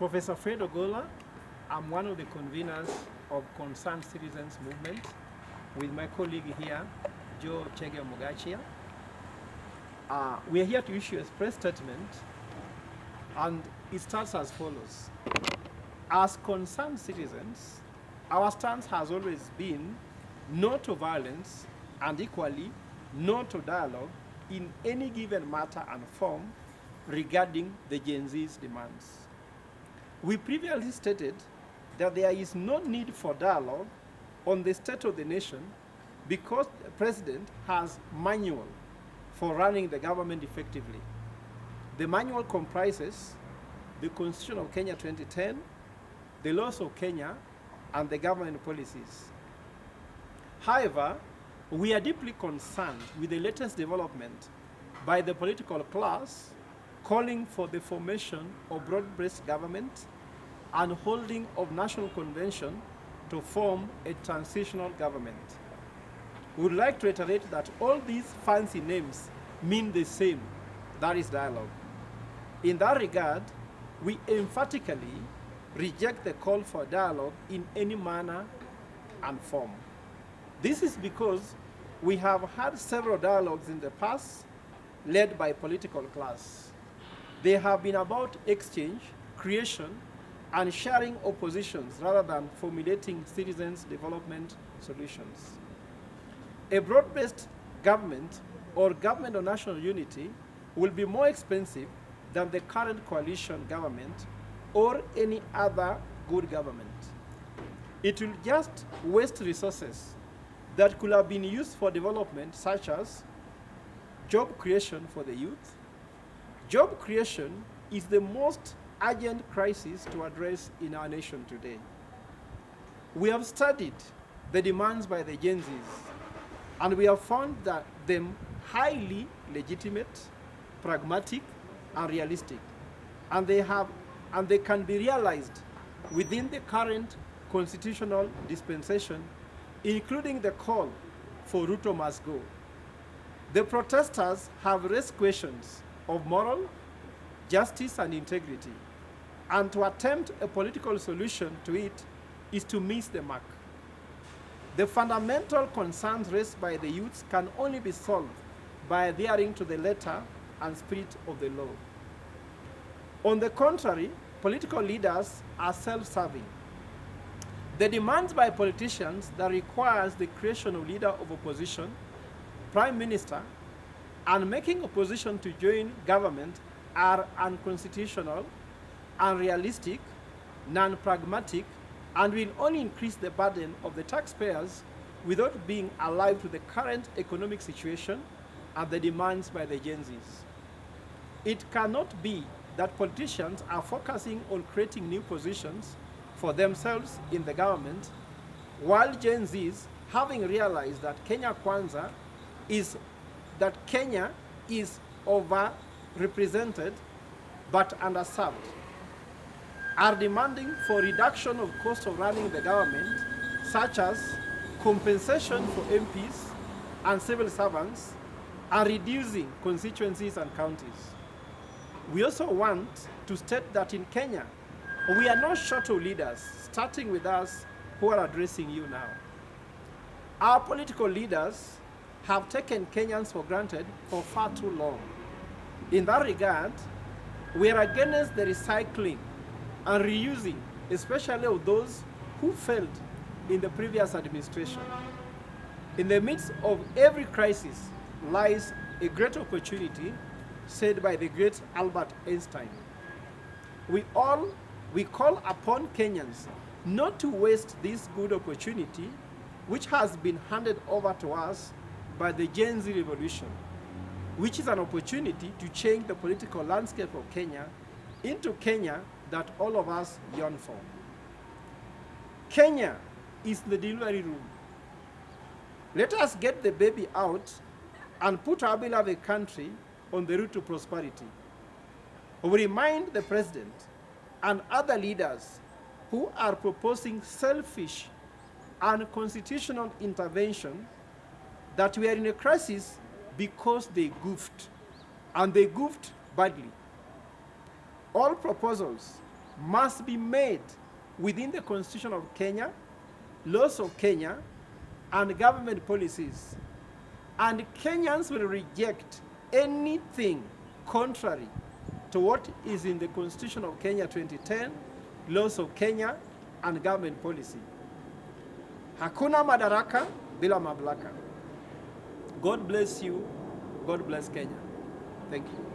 Professor Fred Ogolla. I'm one of the conveners of Concerned Citizens Movement with my colleague here, Joe Chege Mogachia. We are here to issue a press statement, and it starts as follows. As concerned citizens, our stance has always been no to violence and equally no to dialogue in any given matter and form regarding the Gen Z's demands. We previously stated that there is no need for dialogue on the state of the nation because the president has manual for running the government effectively. The manual comprises the Constitution of Kenya 2010, the laws of Kenya, and the government policies. However, we are deeply concerned with the latest development by the political class calling for the formation of broad-based government and holding of national convention to form a transitional government. We would like to reiterate that all these fancy names mean the same, that is dialogue. In that regard, we emphatically reject the call for dialogue in any manner and form. This is because we have had several dialogues in the past led by political class. They have been about exchange, creation, and sharing of positions rather than formulating citizens' development solutions. A broad-based government or government of national unity will be more expensive than the current coalition government or any other good government. It will just waste resources that could have been used for development, such as job creation for the youth. Job creation is the most urgent crisis to address in our nation today. We have studied the demands by the Gen Zs, and we have found that them highly legitimate, pragmatic, and realistic, and they can be realized within the current constitutional dispensation, including the call for Ruto must go. The protesters have raised questions of moral, justice, and integrity, and to attempt a political solution to it is to miss the mark. The fundamental concerns raised by the youths can only be solved by adhering to the letter and spirit of the law. On the contrary, political leaders are self-serving. The demands by politicians that requires the creation of leader of opposition, prime minister, and making opposition to join government are unconstitutional, unrealistic, non-pragmatic, and will only increase the burden of the taxpayers without being alive to the current economic situation and the demands by the Gen Zs. It cannot be that politicians are focusing on creating new positions for themselves in the government, while Gen Zs, having realized that Kenya is overrepresented but underserved, are demanding for reduction of cost of running the government, such as compensation for MPs and civil servants, and reducing constituencies and counties. We also want to state that in Kenya, we are not short of leaders, starting with us who are addressing you now. Our political leaders have taken Kenyans for granted for far too long. In that regard, we are against the recycling and reusing, especially of those who failed in the previous administration. In the midst of every crisis lies a great opportunity, said by the great Albert Einstein. We call upon Kenyans not to waste this good opportunity, which has been handed over to us by the Gen Z revolution, which is an opportunity to change the political landscape of Kenya into Kenya that all of us yearn for. Kenya is the delivery room. Let us get the baby out and put our beloved country on the route to prosperity. We remind the president and other leaders who are proposing selfish and unconstitutional intervention that we are in a crisis because they goofed, and they goofed badly. All proposals must be made within the Constitution of Kenya, laws of Kenya, and government policies. And Kenyans will reject anything contrary to what is in the Constitution of Kenya 2010, laws of Kenya, and government policy. Hakuna madaraka bila mamlaka. God bless you. God bless Kenya. Thank you.